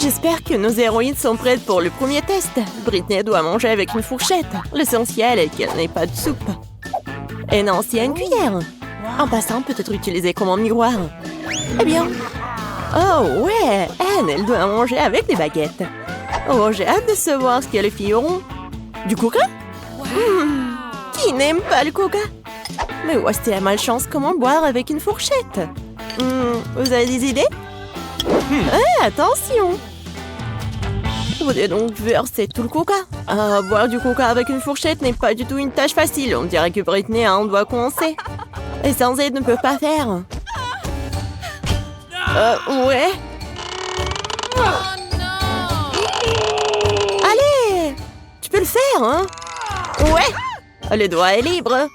J'espère que nos héroïnes sont prêtes pour le premier test. Britney doit manger avec une fourchette. L'essentiel est qu'elle n'ait pas de soupe. Et Nancy a une cuillère. En passant, peut-être utiliser comme un miroir. Eh bien... Oh ouais, Anne, elle doit manger avec des baguettes. Oh, j'ai hâte de savoir ce que les filles auront. Du coca? Qui n'aime pas le coca? Mais ouais, c'est la malchance, comment boire avec une fourchette? Vous avez des idées? Attention! Vous devez donc verser tout le coca. Boire du coca avec une fourchette n'est pas du tout une tâche facile. On dirait que Britney a un doigt coincé. Et sans aide ne peut pas faire. Ouais. Allez! Tu peux le faire, hein? Ouais! Le doigt est libre.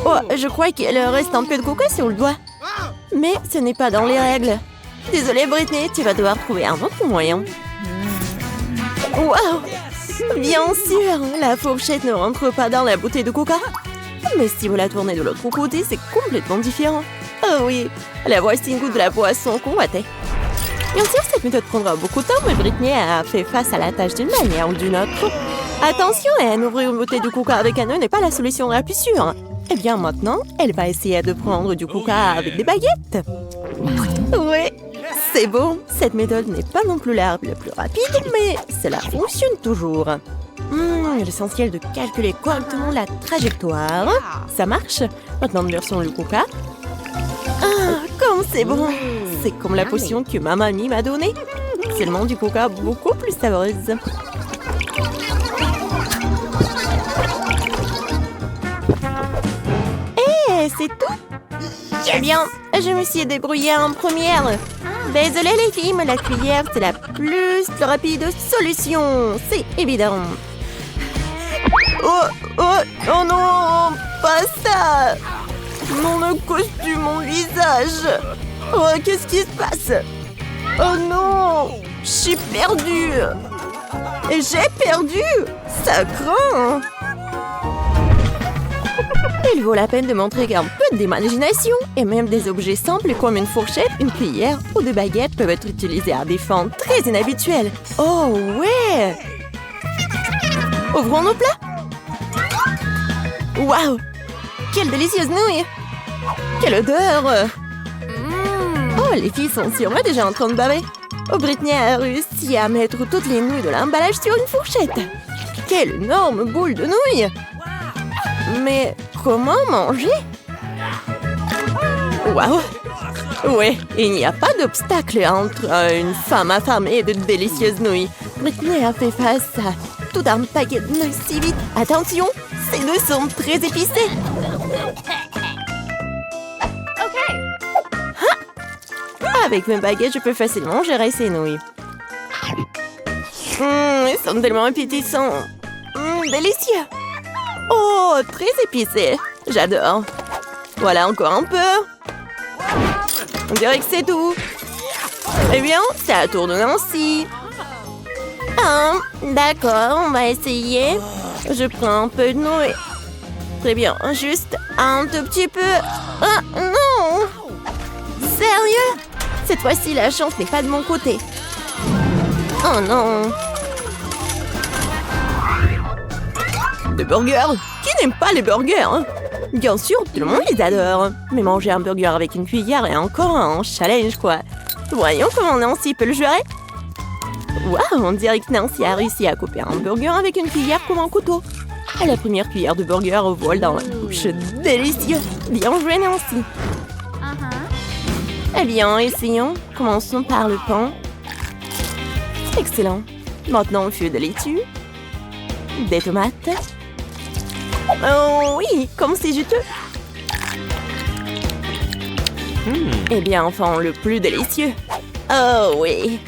Oh, je crois qu'il reste un peu de coca sur le doigt. Mais ce n'est pas dans les règles. Désolée, Britney, tu vas devoir trouver un autre moyen. Wow! Bien sûr, la fourchette ne rentre pas dans la bouteille de coca. Mais si vous la tournez de l'autre côté, c'est complètement différent. Oh oui, la voici une goutte de la boisson convoitée. Bien sûr, cette méthode prendra beaucoup de temps, mais Britney a fait face à la tâche d'une manière ou d'une autre. Attention, Anne, ouvrir une bouteille de coca avec un nœud n'est pas la solution la plus sûre. Eh bien, maintenant, elle va essayer de prendre du coca avec des baguettes. Oui, c'est bon. Cette méthode n'est pas non plus l'arbre le plus rapide, mais cela fonctionne toujours. L'essentiel de calculer correctement la trajectoire. Ça marche. Maintenant, versons le coca. Comme c'est bon. C'est comme la potion que ma mamie m'a donnée. Seulement du coca beaucoup plus savoureuse. C'est tout? Eh bien, je me suis débrouillée en première. Désolée les filles, mais la cuillère, c'est la plus rapide solution. C'est évident. Oh non, pas ça. Non, le costume, mon visage. Oh, qu'est-ce qui se passe? Oh non, je suis perdue. J'ai perdu. Ça craint. Il vaut la peine de montrer qu'un peu d'imagination et même des objets simples comme une fourchette, une cuillère ou des baguettes peuvent être utilisés à des fins très inhabituelles. Oh ouais! Ouvrons nos plats! Waouh! Quelle délicieuse nouille! Quelle odeur! Oh, les filles sont sûrement déjà en train de baver. Oh, Britney a réussi à mettre toutes les nouilles de l'emballage sur une fourchette. Quelle énorme boule de nouilles! Mais comment manger? Waouh! Ouais, il n'y a pas d'obstacle entre une femme affamée et de délicieuses nouilles. Britney a fait face à tout un paquet de nouilles si vite. Attention, ces nouilles sont très épicées. Avec mes baguettes, je peux facilement gérer ces nouilles. Ils sont tellement appétissants. Délicieux. Oh, très épicé. J'adore. Voilà, encore un peu. On dirait que c'est tout. Eh bien, c'est à la tour de Nancy. D'accord, on va essayer. Je prends un peu de nouilles. Très bien, juste un tout petit peu. Non! Sérieux? Cette fois-ci, la chance n'est pas de mon côté. Oh non! Des burgers? Qui n'aime pas les burgers? Bien sûr, tout le monde les adore. Mais manger un burger avec une cuillère est encore un challenge, quoi. Voyons comment Nancy peut le gérer. Waouh, on dirait que Nancy a réussi à couper un burger avec une cuillère comme un couteau. Et la première cuillère de burger vole dans la bouche. Délicieux. Bien joué, Nancy. Eh bien, essayons. Commençons par le pain. Excellent. Maintenant, on fait de laitue. Des tomates. Oh oui, comme c'est juteux. Eh bien, enfin, le plus délicieux. Oh oui.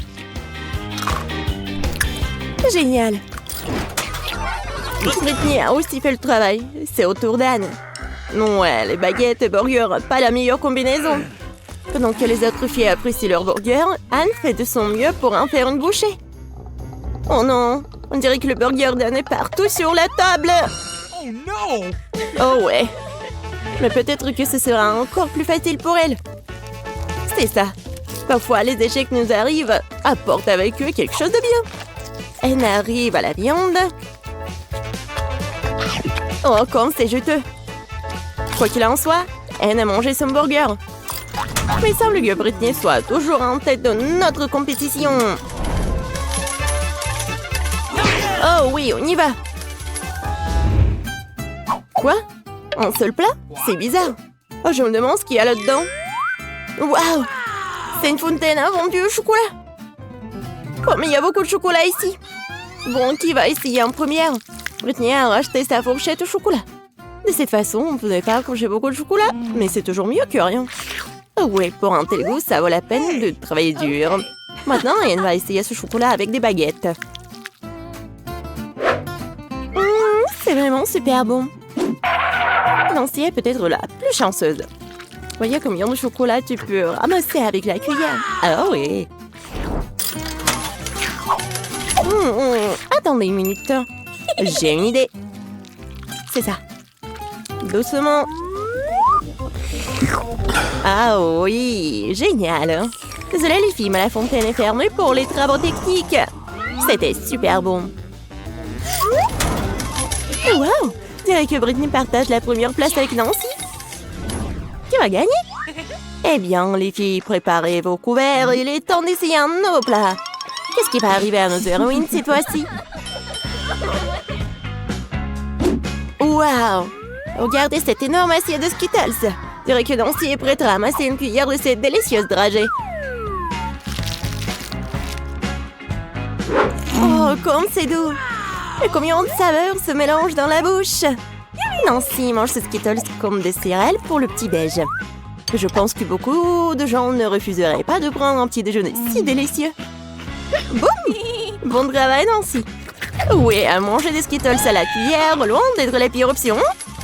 Génial. Britney a aussi fait le travail. C'est au tour d'Anne. Ouais, les baguettes et burgers, pas la meilleure combinaison. Pendant que les autres filles apprécient leur burger, Anne fait de son mieux pour en faire une bouchée. Oh non, on dirait que le burger d'Anne est partout sur la table. Oh non! Oh ouais. Mais peut-être que ce sera encore plus facile pour elle. C'est ça. Parfois, les échecs nous arrivent, apportent avec eux quelque chose de bien. Elle arrive à la viande. Oh, comme c'est juteux. Quoi qu'il en soit, Anne a mangé son burger. Mais il semble que Britney soit toujours en tête de notre compétition. Oh oui, on y va. Quoi? Un seul plat? C'est bizarre. Oh, je me demande ce qu'il y a là-dedans. Waouh! C'est une fontaine à fondue au chocolat. Oh, mais il y a beaucoup de chocolat ici. Bon, qui va essayer en première? Britney a racheté sa fourchette au chocolat. De cette façon, on ne peut pas manger beaucoup de chocolat, mais c'est toujours mieux que rien. Oh oui, pour un tel goût, ça vaut la peine de travailler dur. Maintenant, Anne va essayer ce chocolat avec des baguettes. C'est vraiment super bon. Nancy est peut-être la plus chanceuse. Voyez combien de chocolat tu peux ramasser avec la cuillère. Ah oui. Attendez une minute. J'ai une idée. C'est ça. Doucement. Ah oui, génial. Désolée les filles, mais la fontaine est fermée pour les travaux techniques. C'était super bon. Wow! Dirais que Britney partage la première place avec Nancy. Qui va gagner? Eh bien, les filles, préparez vos couverts. Il est temps d'essayer un nouveau plat. Qu'est-ce qui va arriver à nos héroïnes cette fois-ci? Wow! Regardez cette énorme assiette de Skittles. Dirais que Nancy est prête à ramasser une cuillère de cette délicieuse dragée. Oh, comme c'est doux! Et combien de saveurs se mélangent dans la bouche! Nancy mange ce Skittles comme des céréales pour le petit-déj. Je pense que beaucoup de gens ne refuseraient pas de prendre un petit déjeuner si délicieux. Boum! Bon travail, Nancy! Oui, à manger des Skittles à la cuillère, loin d'être la pire option.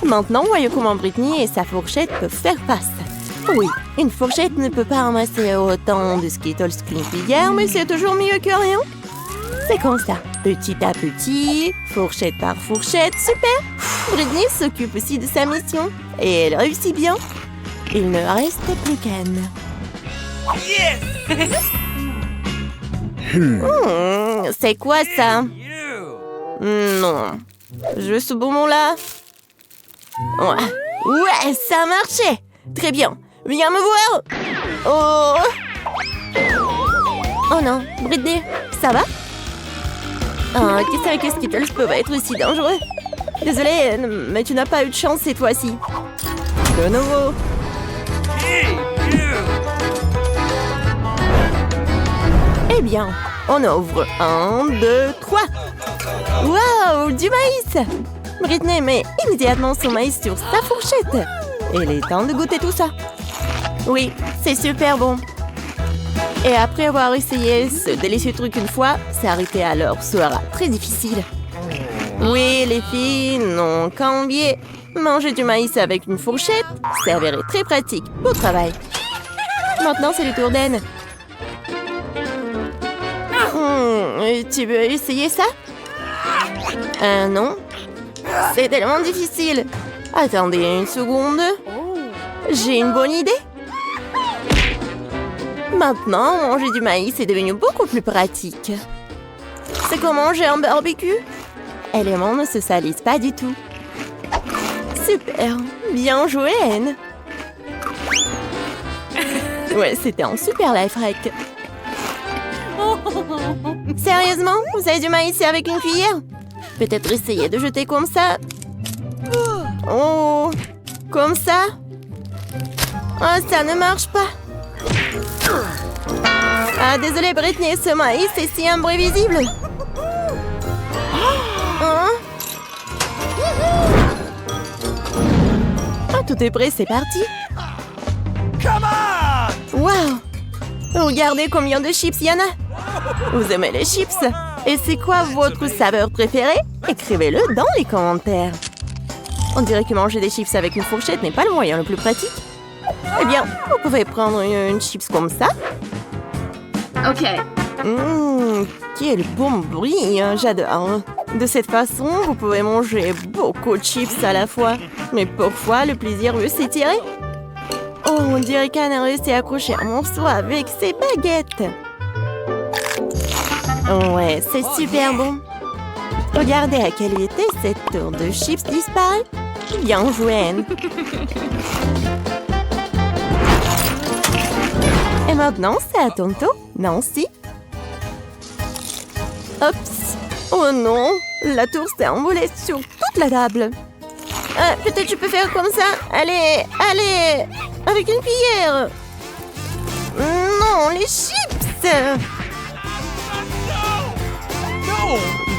Maintenant, voyons comment Britney et sa fourchette peuvent faire face. Oui, une fourchette ne peut pas ramasser autant de Skittles qu'une cuillère, mais c'est toujours mieux que rien. C'est comme ça, petit à petit, fourchette par fourchette, super! Britney s'occupe aussi de sa mission, et elle réussit bien. Il ne reste plus qu'Anne. Yes! C'est quoi ça? Non. Juste ce moment-là. Ouais, ça a marché! Très bien, viens me voir! Oh non, Britney, ça va? Ah, qui savait que Skittles peuvent être aussi dangereux? Désolée, mais tu n'as pas eu de chance cette fois-ci. De nouveau. Eh bien, on ouvre 1, 2, 3. Waouh, du maïs! Britney met immédiatement son maïs sur sa fourchette. Il est temps de goûter tout ça. Oui, c'est super bon. Et après avoir essayé ce délicieux truc une fois, s'arrêter alors sera très difficile. Oui, les filles n'ont qu'à oublier. Manger du maïs avec une fourchette s'avérait très pratique. Beau travail. Maintenant, c'est le tour d'Anne. Tu veux essayer ça? Non. C'est tellement difficile. Attendez une seconde. J'ai une bonne idée. Maintenant, manger du maïs est devenu beaucoup plus pratique. C'est comme manger un barbecue. Et les mains ne se salissent pas du tout. Super. Bien joué, Anne. Ouais, c'était un super life hack. Sérieusement, vous avez du maïs avec une cuillère? Peut-être essayer de jeter comme ça. Oh, comme ça? Oh, ça ne marche pas. Ah, désolé Britney, ce maïs est si imprévisible. Hein? Ah, tout est prêt, c'est parti. Waouh! Regardez combien de chips il y en a. Vous aimez les chips? Et c'est quoi votre saveur préférée? Écrivez-le dans les commentaires. On dirait que manger des chips avec une fourchette n'est pas le moyen le plus pratique. Eh bien, vous pouvez prendre une chips comme ça. Ok. Quel bon bruit, hein, j'adore. De cette façon, vous pouvez manger beaucoup de chips à la fois. Mais parfois, le plaisir veut s'étirer. Oh, on dirait qu'Anne a réussi à accrocher un morceau avec ses baguettes. Ouais, c'est super bon. Regardez à quelle vitesse cette tour de chips disparaît. Bien joué, Anne. Et maintenant, c'est à ton tour, Nancy. Oups. Oh non, la tour s'est envolée sur toute la table. Peut-être je peux faire comme ça. Allez, allez, avec une cuillère. Non, les chips.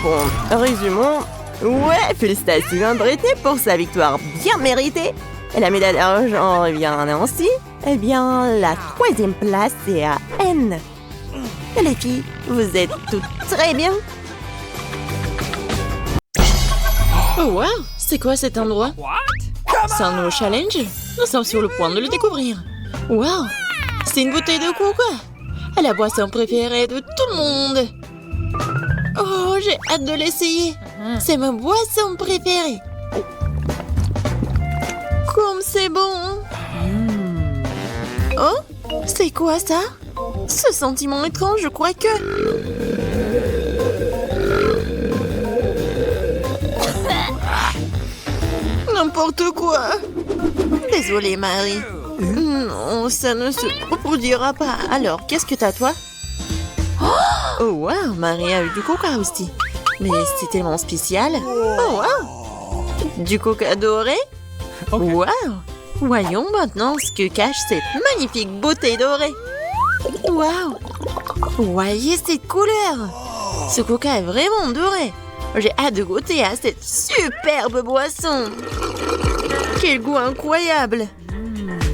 Bon, résumons. Ouais, félicitations à Britney pour sa victoire bien méritée. Et la médaille d'argent revient à Nancy. Eh bien, la 3e place est à Anne. Et les filles, vous êtes toutes très bien. Oh wow, c'est quoi cet endroit? C'est un nouveau challenge? Nous sommes sur le point de le découvrir. Wow, c'est une bouteille de coca. La boisson préférée de tout le monde. Oh, j'ai hâte de l'essayer. C'est ma boisson préférée. Comme c'est bon. Oh, c'est quoi ça? Ce sentiment étrange, je crois que... N'importe quoi. Désolée, Marie. Non, ça ne se reproduira pas. Alors, qu'est-ce que t'as, toi? Oh, wow, Marie a eu du coca aussi. Mais c'est tellement spécial. Oh, wow. Du coca doré? Wow. Voyons maintenant ce que cache cette magnifique bouteille dorée. Wow. Voyez cette couleur. Ce coca est vraiment doré. J'ai hâte de goûter à cette superbe boisson. Quel goût incroyable.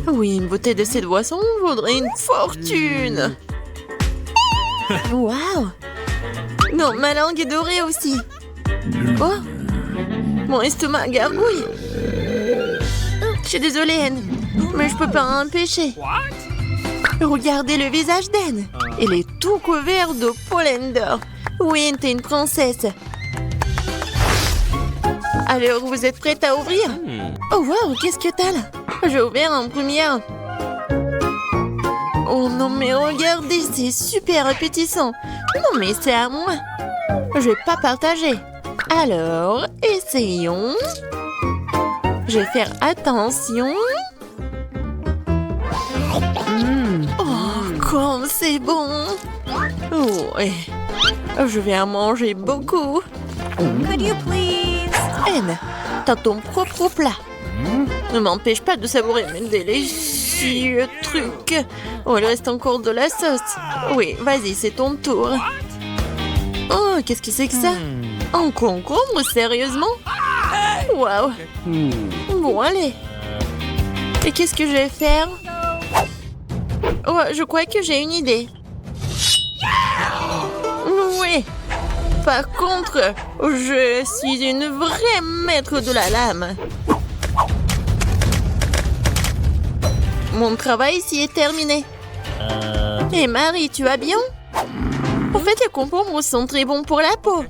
Oui, une bouteille de cette boisson vaudrait une fortune. Waouh. Non, ma langue est dorée aussi. Oh, mon estomac gargouille. Je suis désolée, Anne, mais je peux pas empêcher. Regardez le visage d'Anne. Elle est tout couvert de pollen d'or. Oui, t'es une princesse. Alors, vous êtes prête à ouvrir? Oh, wow, qu'est-ce que t'as là? Je vais ouvrir en première. Oh non, mais regardez, c'est super appétissant. Non, mais c'est à moi. Je vais pas partager. Alors, essayons. Je vais faire attention. Oh, comme c'est bon. Oh, ouais. Je vais en manger beaucoup. Could you please? Anne, t'as ton propre plat. Ne m'empêche pas de savourer mes délicieux trucs. Oh, il reste encore de la sauce. Oui, vas-y, c'est ton tour. Oh, qu'est-ce que c'est que ça? Un concombre, sérieusement? Waouh. Bon, allez. Et qu'est-ce que je vais faire? Oh, je crois que j'ai une idée. Oui. Par contre, je suis une vraie maître de la lame. Mon travail ici est terminé. Et Marie, tu vas bien? En fait, les concombres sont très bons pour la peau.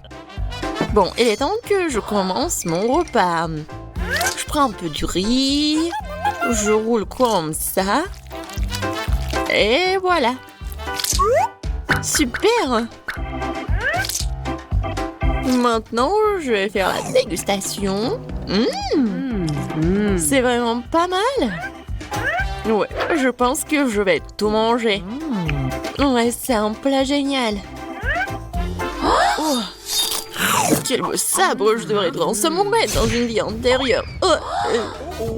Bon, il est temps que je commence mon repas. Je prends un peu du riz. Je roule comme ça. Et voilà. Super! Maintenant, je vais faire la dégustation. C'est vraiment pas mal. Ouais, je pense que je vais tout manger. Ouais, c'est un plat génial. Oh, quel beau sabre, je devrais transformer dans une vie antérieure. Oh,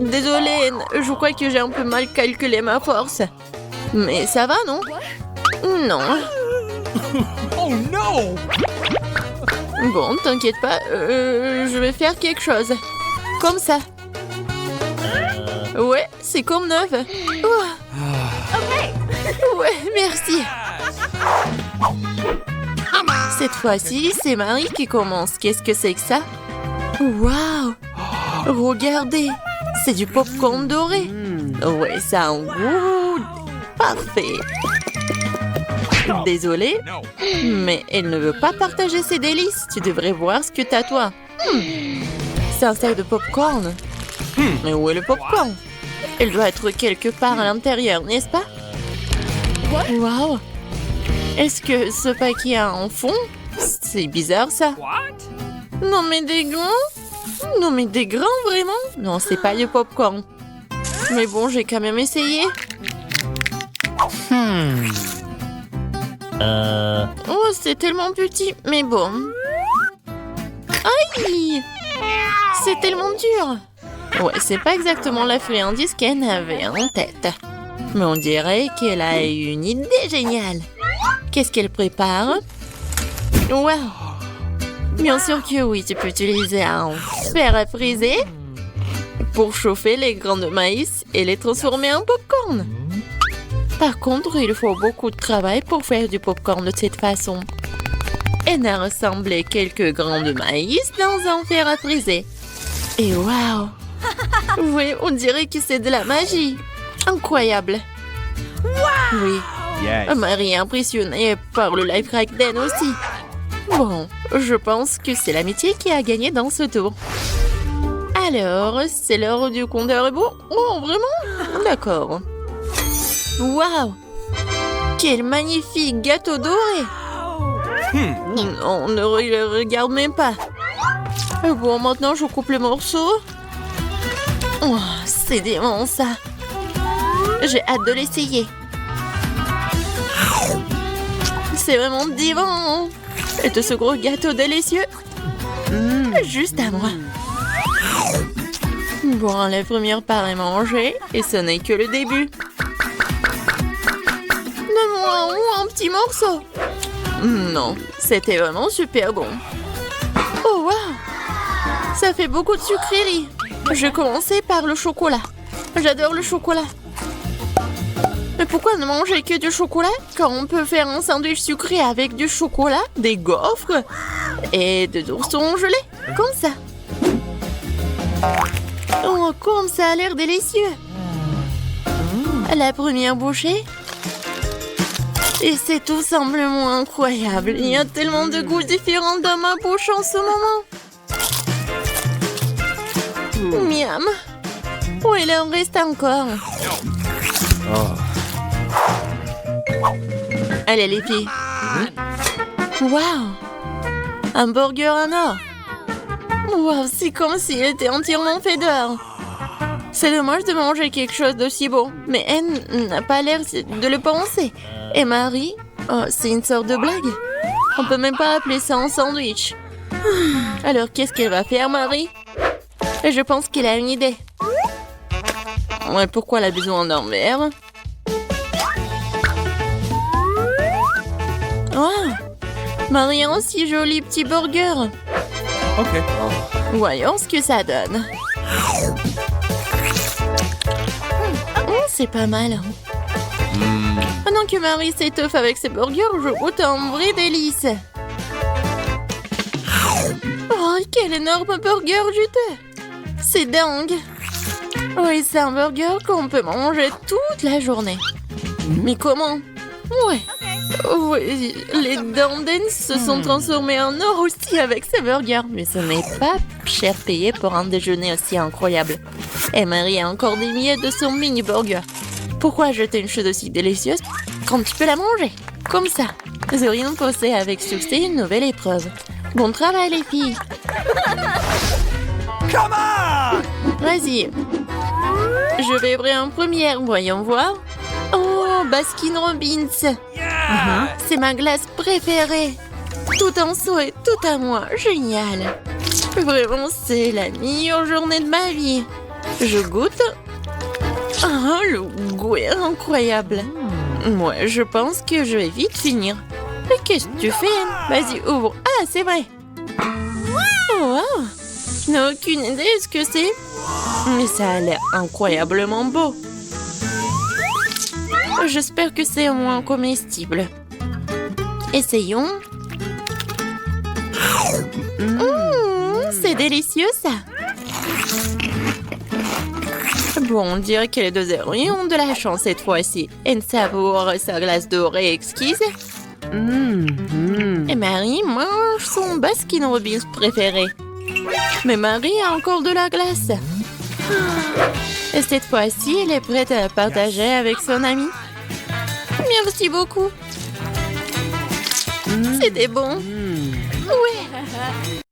désolée, je crois que j'ai un peu mal calculé ma force. Mais ça va, non? Non. Oh non! Bon, t'inquiète pas, je vais faire quelque chose. Comme ça. Ouais, c'est comme neuf. Oh. Ouais, merci. Cette fois-ci, c'est Marie qui commence. Qu'est-ce que c'est que ça? Waouh! Regardez, c'est du popcorn doré. Ouais, ça a un goût parfait. Désolée, mais elle ne veut pas partager ses délices. Tu devrais voir ce que t'as, toi. C'est un sac de popcorn. Mais où est le popcorn? Elle doit être quelque part à l'intérieur, n'est-ce pas? Waouh! Est-ce que ce paquet a un fond? C'est bizarre, ça. What? Non, mais des grands? Non, mais des grands, vraiment? Non, c'est pas du popcorn. Mais bon, j'ai quand même essayé. Oh, c'est tellement petit, mais bon. Aïe! C'est tellement dur. Ouais, c'est pas exactement la friandise qu'elle avait en tête. Mais on dirait qu'elle a eu une idée géniale. Qu'est-ce qu'elle prépare? Wow! Bien sûr que oui, tu peux utiliser un fer à friser pour chauffer les grains de maïs et les transformer en popcorn. Par contre, il faut beaucoup de travail pour faire du popcorn de cette façon. Elle a rassemblé quelques grains de maïs dans un fer à friser. Et waouh! Oui, on dirait que c'est de la magie. Incroyable. Oui. Yes. Marie est impressionnée par le life hack d'Anne aussi. Bon, je pense que c'est l'amitié qui a gagné dans ce tour. Alors, c'est l'heure du compteur rebond? Oh, vraiment? D'accord. Waouh! Quel magnifique gâteau doré! Non, ne le regarde même pas. Bon, maintenant, je coupe le morceau. Oh, c'est dément, ça. J'ai hâte de l'essayer. C'est vraiment divin. Et de ce gros gâteau délicieux. Juste à moi. Bon, la première part est mangée et ce n'est que le début. Donne-moi un petit morceau. Non, c'était vraiment super bon. Oh, wow! Ça fait beaucoup de sucreries. Je vais commencer par le chocolat. J'adore le chocolat. Mais pourquoi ne manger que du chocolat quand on peut faire un sandwich sucré avec du chocolat, des gaufres et de oursons gelés, comme ça? Oh, comme ça a l'air délicieux! La première bouchée. Et c'est tout simplement incroyable. Il y a tellement de goûts différents dans ma bouche en ce moment. Miam! Oh, il en reste encore. Allez, les filles. Waouh! Un burger en or. Waouh, c'est comme s'il était entièrement fait d'or. C'est dommage de manger quelque chose d'aussi beau, mais elle n'a pas l'air de le penser. Et Marie, oh, c'est une sorte de blague. On peut même pas appeler ça un sandwich. Alors, qu'est-ce qu'elle va faire, Marie? Je pense qu'elle a une idée. Ouais, pourquoi elle a besoin d'un verre? Oh, Marie a un si joli petit burger. Ok. Voyons ce que ça donne. C'est pas mal. Pendant que Marie s'étoffe avec ses burgers, je goûte un vrai délice. Oh, quel énorme burger juteux! C'est dingue! Oui, c'est un burger qu'on peut manger toute la journée. Mais comment? Ouais. Oui, les dents d'Anne se sont transformées en or aussi avec ces burgers. Mais ce n'est pas cher payé pour un déjeuner aussi incroyable. Et Marie a encore des miettes de son mini-burger. Pourquoi jeter une chose aussi délicieuse quand tu peux la manger? Comme ça. Zorin possède avec succès une nouvelle épreuve. Bon travail, les filles. Come on! Vas-y. Je vais ouvrir en première, voyons voir. Oh, Baskin Robbins. C'est ma glace préférée. Tout en soi et tout à moi. Génial. Vraiment, c'est la meilleure journée de ma vie. Je goûte. Oh, le goût est incroyable. Moi, je pense que je vais vite finir. Mais qu'est-ce que tu fais? Vas-y, ouvre. Ah, c'est vrai. Oh, wow. Je n'ai aucune idée de ce que c'est. Mais ça a l'air incroyablement beau. J'espère que c'est au moins comestible. Essayons. C'est délicieux, ça. Bon, on dirait que les deux héroïnes ont de la chance cette fois-ci. Elle savoure sa glace dorée exquise. Et Marie mange son Baskin Robbins préféré. Mais Marie a encore de la glace. Et cette fois-ci, elle est prête à partager avec son ami. Merci beaucoup. C'était bon. Ouais.